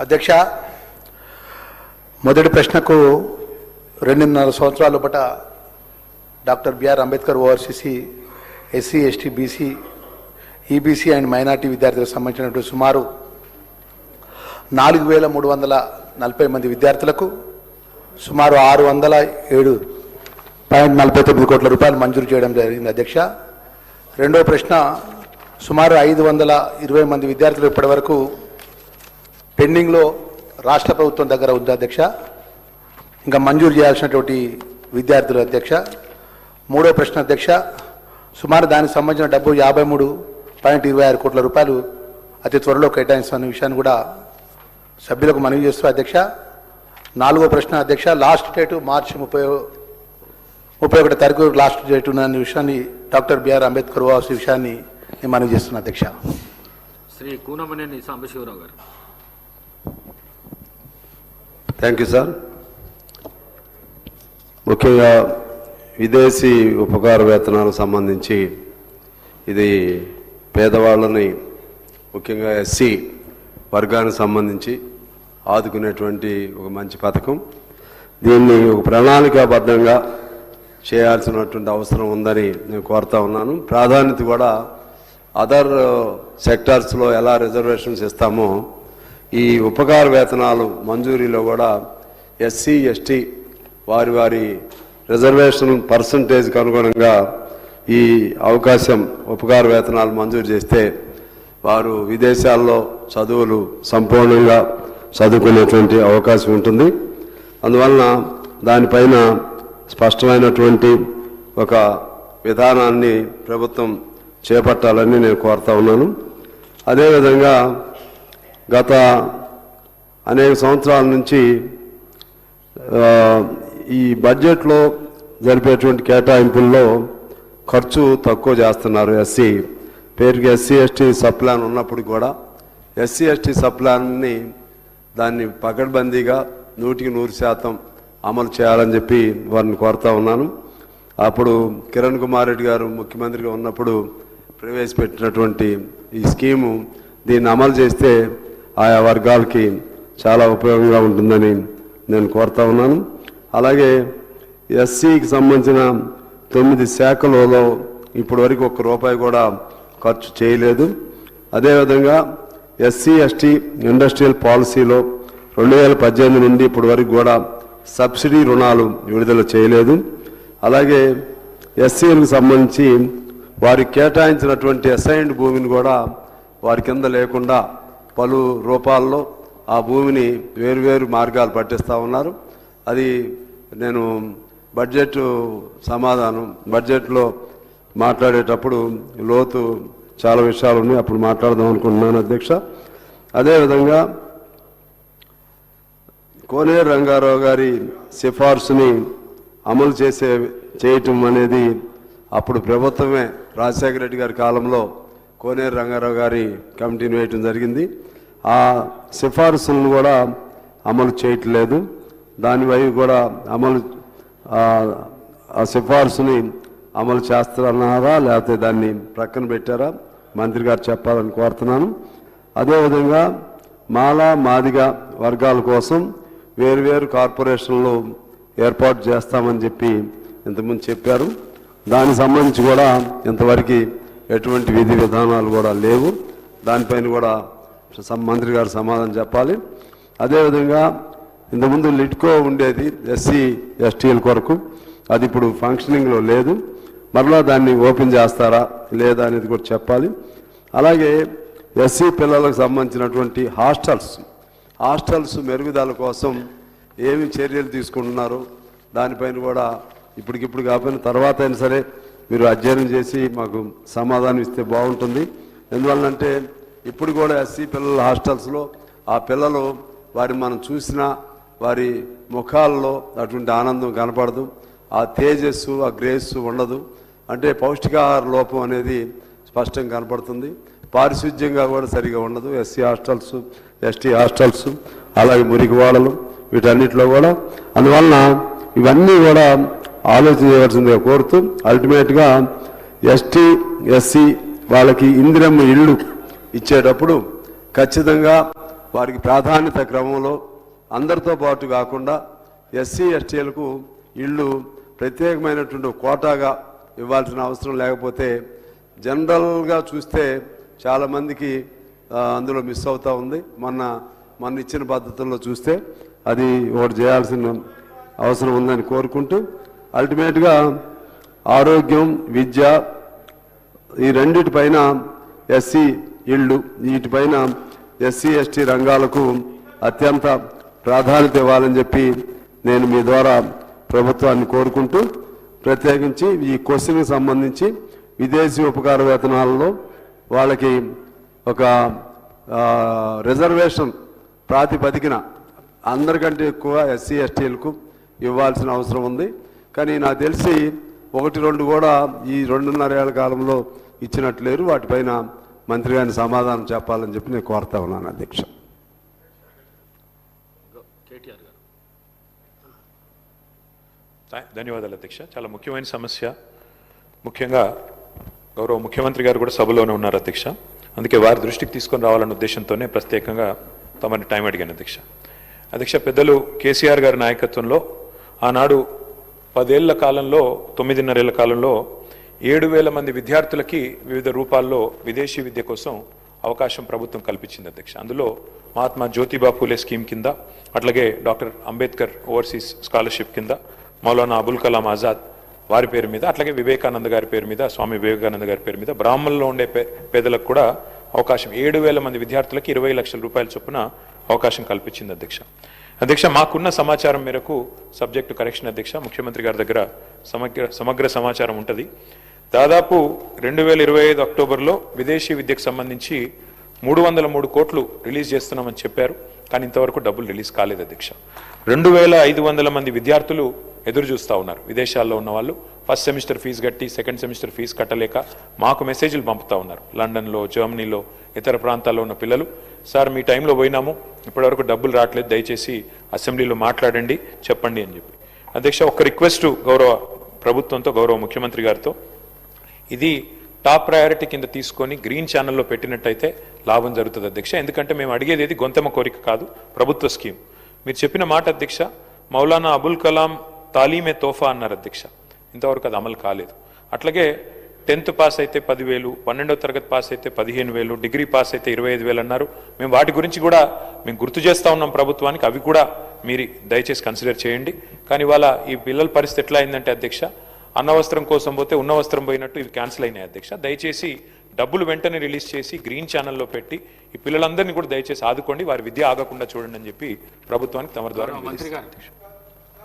అధ్యక్ష, మొదటి ప్రశ్నకు 2.5 సంవత్సరాల లోపల doctor BR Ambedkar ORCC SC ST BC EBC and minority విద్యార్థులకు సంబంధించినటువంటి సుమారు 4,340 మంది విద్యార్థులకు సుమారు 607.49 కోట్ల రూపాయలు మంజూరు చేయడం జరిగింది. అధ్యక్ష, రెండవ ప్రశ్న సుమారు 520 మంది విద్యార్థులు ఇప్పటివరకు పెండింగ్లో రాష్ట్ర ప్రభుత్వం దగ్గర ఉంది అధ్యక్ష, ఇంకా మంజూరు చేయాల్సినటువంటి విద్యార్థులు. అధ్యక్ష, మూడో ప్రశ్న అధ్యక్ష, సుమారు దానికి సంబంధించిన డబ్బు 53.26 కోట్ల రూపాయలు అతి త్వరలో కేటాయిస్తున్న విషయాన్ని కూడా సభ్యులకు మనవి చేస్తూ అధ్యక్ష, నాలుగో ప్రశ్న అధ్యక్ష, లాస్ట్ డేటు మార్చి 31 తారీఖు లాస్ట్ డేట్ ఉన్న విషయాన్ని డాక్టర్ బిఆర్ అంబేద్కర్ ఓఆర్సీ విషయాన్ని నేను మనవి చేస్తున్నా అధ్యక్ష. శ్రీ కూనమనేని సాంబశివరావు గారు. Thank you sir. ముఖ్యంగా విదేశీ ఉపకార వేతనాలకు సంబంధించి ఇది పేదవాళ్ళని ముఖ్యంగా ఎస్సీ వర్గానికి సంబంధించి ఆదుకునేటువంటి ఒక మంచి పథకం. దీన్ని ఒక ప్రణాళికాబద్ధంగా చేయాల్సినటువంటి అవసరం ఉందని నేను కోరుతా ఉన్నాను. ప్రాధాన్యత కూడా అదర్ సెక్టార్స్లో ఎలా రిజర్వేషన్స్ ఇస్తామో ఈ ఉపకార వేతనాలు మంజూరీలో కూడా ఎస్సీ ఎస్టీ వారి వారి రిజర్వేషన్ పర్సంటేజ్కి అనుగుణంగా ఈ అవకాశం ఉపకార వేతనాలు మంజూరు చేస్తే వారు విదేశాల్లో చదువులు సంపూర్ణంగా చదువుకునేటువంటి అవకాశం ఉంటుంది. అందువలన దానిపైన స్పష్టమైనటువంటి ఒక విధానాన్ని ప్రభుత్వం చేపట్టాలని నేను కోరుతా ఉన్నాను. అదేవిధంగా గత అనేక సంవత్సరాల నుంచి ఈ బడ్జెట్లో జరిపేటువంటి కేటాయింపుల్లో ఖర్చు తక్కువ చేస్తున్నారు. ఎస్సీ పేరుకి ఎస్సీ ఎస్టీ సబ్ ప్లాన్ ఉన్నప్పుడు కూడా ఎస్సీ ఎస్టీ సబ్ ప్లాన్ని దాన్ని పకడ్బందీగా 100% అమలు చేయాలని చెప్పి వారిని కోరుతా ఉన్నాను. అప్పుడు కిరణ్ కుమార్ రెడ్డి గారు ముఖ్యమంత్రిగా ఉన్నప్పుడు ప్రవేశపెట్టినటువంటి ఈ స్కీము దీన్ని అమలు చేస్తే ఆయా వర్గాలకి చాలా ఉపయోగంగా ఉంటుందని నేను కోరుతా ఉన్నాను. అలాగే ఎస్సీకి సంబంధించిన 9 శాఖలలో ఇప్పటి వరకు ₹1 కూడా ఖర్చు చేయలేదు. అదేవిధంగా ఎస్సీ ఎస్టీ ఇండస్ట్రియల్ పాలసీలో 2018 నుండి ఇప్పటి వరకు కూడా సబ్సిడీ రుణాలు విడుదల చేయలేదు. అలాగే ఎస్సీలకు సంబంధించి వారికి కేటాయించినటువంటి అసైన్డ్ భూమిని కూడా వారి కింద లేకుండా పలు రూపాల్లో ఆ భూమిని వేరువేరు మార్గాలు పట్టిస్తూ ఉన్నారు. అది నేను బడ్జెట్లో మాట్లాడేటప్పుడు లోతు చాలా విషయాలు ఉన్నాయి, అప్పుడు మాట్లాడదాం అనుకుంటున్నాను అధ్యక్ష. అదేవిధంగా కోనేరు రంగారావు గారి సిఫార్సుని అమలు చేయటం అనేది అప్పుడు ప్రభుత్వమే రాజశేఖర రెడ్డి గారి కాలంలో కోనేరు రంగారావు గారి కమిటీని వేయటం జరిగింది. ఆ సిఫార్సులను కూడా అమలు చేయట్లేదు. దానివైపు కూడా ఆ సిఫార్సుని అమలు చేస్తున్నారా లేకపోతే దాన్ని ప్రక్కన పెట్టారా మంత్రి గారు చెప్పాలని కోరుతున్నాను. అదేవిధంగా మాదిగ వర్గాల కోసం వేరువేరు కార్పొరేషన్లు ఏర్పాటు చేస్తామని చెప్పి ఇంతకుముందు చెప్పారు. దానికి సంబంధించి కూడా ఇంతవరకు ఎటువంటి విధి విధానాలు కూడా లేవు. దానిపైన కూడా మంత్రి గారు సమాధానం చెప్పాలి. అదేవిధంగా ఇంతకుముందు లిట్కో ఉండేది ఎస్సీ ఎస్టీల కొరకు, అది ఇప్పుడు ఫంక్షనింగ్లో లేదు. మరలా దాన్ని ఓపెన్ చేస్తారా లేదా అనేది కూడా చెప్పాలి. అలాగే ఎస్సీ పిల్లలకు సంబంధించినటువంటి హాస్టల్స్ మెరుగుదల కోసం ఏమి చర్యలు తీసుకుంటున్నారు దానిపైన కూడా ఇప్పటికిప్పుడు కాకపోయినా తర్వాత అయినా సరే మీరు అధ్యయనం చేసి మాకు సమాధానం ఇస్తే బాగుంటుంది. ఎందువల్లంటే ఇప్పుడు కూడా ఎస్సీ పిల్లల హాస్టల్స్లో ఆ పిల్లలు మనం చూసినా వారి ముఖాల్లో అటువంటి ఆనందం కనపడదు, ఆ తేజస్సు ఆ గ్రేస్ ఉండదు. అంటే పౌష్టికాహార లోపం అనేది స్పష్టంగా కనపడుతుంది. పారిశుద్ధ్యంగా కూడా సరిగా ఉండదు ఎస్సీ హాస్టల్స్ ఎస్టీ హాస్టల్స్, అలాగే మురికివాడలు వీటన్నిటిలో కూడా. అందువలన ఇవన్నీ కూడా ఆలోచన చేయవలసిందిగా కోరుతూ అల్టిమేట్గా ఎస్టీ ఎస్సీ వాళ్ళకి ఇందిరమ్మ ఇళ్ళు ఇచ్చేటప్పుడు ఖచ్చితంగా వారికి ప్రాధాన్యత క్రమంలో అందరితో పాటు కాకుండా ఎస్సీ ఎస్టీలకు ఇళ్ళు ప్రత్యేకమైనటువంటి కోటాగా ఇవ్వాల్సిన అవసరం లేకపోతే జనరల్గా చూస్తే చాలామందికి అందులో మిస్ అవుతూ ఉంది. మొన్న ఇచ్చిన పద్ధతుల్లో చూస్తే అది ఒకటి చేయాల్సిన అవసరం ఉందని కోరుకుంటూ అల్టిమేట్గా ఆరోగ్యం, విద్య ఈ రెండిటిపైన ఎస్సీ ఇళ్ళు, వీటిపైన ఎస్సీ ఎస్టీ రంగాలకు అత్యంత ప్రాధాన్యత ఇవ్వాలని చెప్పి నేను మీ ద్వారా ప్రభుత్వాన్ని కోరుకుంటూ, ప్రత్యేకించి ఈ క్వశ్చన్కి సంబంధించి విదేశీ ఉపకార వేతనాలలో వాళ్ళకి ఒక రిజర్వేషన్ ప్రాతిపదికన అందరికంటే ఎక్కువ ఎస్సీ ఎస్టీలకు ఇవ్వాల్సిన అవసరం ఉంది. కానీ నాకు తెలిసి 1-2 కూడా ఈ 2.5 ఏళ్ల కాలంలో ఇచ్చినట్లేరు. వాటిపైన మంత్రి గారిని సమాధానం చెప్పాలని చెప్పి నేను కోరుతా ఉన్నాను అధ్యక్ష. కేటీఆర్ గారు. ధన్యవాదాలు అధ్యక్ష. చాలా ముఖ్యమైన సమస్య. ముఖ్యంగా గౌరవ ముఖ్యమంత్రి గారు కూడా సభలోనే ఉన్నారు అధ్యక్ష. అందుకే వారి దృష్టికి తీసుకొని రావాలన్న ఉద్దేశంతోనే ప్రత్యేకంగా తమని టైం అడిగాను అధ్యక్ష. పెద్దలు కేసీఆర్ గారి నాయకత్వంలో ఆనాడు 10 ఏళ్ల కాలంలో 9.5 ఏళ్ల కాలంలో 7,000 మంది విద్యార్థులకి వివిధ రూపాల్లో విదేశీ విద్య కోసం అవకాశం ప్రభుత్వం కల్పించింది అధ్యక్ష. అందులో మహాత్మా జ్యోతిబా ఫూలే స్కీమ్ కింద, అట్లాగే డాక్టర్ అంబేద్కర్ ఓవర్సీస్ స్కాలర్షిప్ కింద, మౌలానా అబుల్ కలాం ఆజాద్ వారి పేరు మీద, అట్లాగే వివేకానంద గారి పేరు మీద, స్వామి వివేకానంద గారి పేరు మీద బ్రాహ్మణుల్లో ఉండే పేదలకు కూడా అవకాశం 7,000 మంది విద్యార్థులకి 20 లక్షల రూపాయల చొప్పున అవకాశం కల్పించింది అధ్యక్ష. మాకున్న సమాచారం మేరకు, సబ్జెక్టు కరెక్షన్ అధ్యక్ష, ముఖ్యమంత్రి గారి దగ్గర సమగ్ర సమాచారం ఉంటుంది. దాదాపు 2025 అక్టోబర్లో విదేశీ విద్యకు సంబంధించి 303 కోట్లు రిలీజ్ చేస్తున్నామని చెప్పారు. కానీ ఇంతవరకు డబ్బులు రిలీజ్ కాలేదు అధ్యక్ష. 2,500 మంది విద్యార్థులు ఎదురు చూస్తూ ఉన్నారు. విదేశాల్లో ఉన్న వాళ్ళు ఫస్ట్ సెమిస్టర్ ఫీజు కట్టి సెకండ్ సెమిస్టర్ ఫీజు కట్టలేక మాకు మెసేజ్లు పంపుతూ ఉన్నారు. లండన్లో, జర్మనీలో, ఇతర ప్రాంతాల్లో ఉన్న పిల్లలు, సార్ మీ టైంలో పోయినాము, ఇప్పటివరకు డబ్బులు రావట్లేదు, దయచేసి అసెంబ్లీలో మాట్లాడండి, చెప్పండి అని చెప్పి. అధ్యక్ష, ఒక రిక్వెస్ట్ గౌరవ ప్రభుత్వంతో, గౌరవ ముఖ్యమంత్రి గారితో, ఇది టాప్ ప్రయారిటీ కింద తీసుకొని గ్రీన్ ఛానల్లో పెట్టినట్టయితే లాభం జరుగుతుంది అధ్యక్ష. ఎందుకంటే మేము అడిగేది ఏది గొంతెమ్మ కోరిక కాదు, ప్రభుత్వ స్కీమ్. మీరు చెప్పిన మాట అధ్యక్ష, మౌలానా అబుల్ కలాం తాలీమే తోఫా అన్నారు అధ్యక్ష. ఇంతవరకు అది అమలు కాలేదు. అట్లాగే 10th పాస్ అయితే 10,000, 12వ తరగతి పాస్ అయితే 15,000, డిగ్రీ పాస్ అయితే 25,000 అన్నారు. మేము వాటి గురించి కూడా మేము గుర్తు చేస్తూ ఉన్నాం ప్రభుత్వానికి, అవి కూడా మీరు దయచేసి కన్సిడర్ చేయండి. కానీ ఇవాళ ఈ పిల్లల పరిస్థితి ఎట్లా అయిందంటే అధ్యక్ష, అన్నవస్త్రం కోసం పోతే ఉన్న వస్త్రం పోయినట్టు ఇవి క్యాన్సిల్ అయినాయి అధ్యక్ష. దయచేసి డబ్బులు వెంటనే రిలీజ్ చేసి గ్రీన్ ఛానల్లో పెట్టి ఈ పిల్లలందరినీ కూడా దయచేసి ఆదుకోండి, వారి విద్య ఆగకుండా చూడండి అని చెప్పి ప్రభుత్వానికి తమ ద్వారా మంత్రి గారు.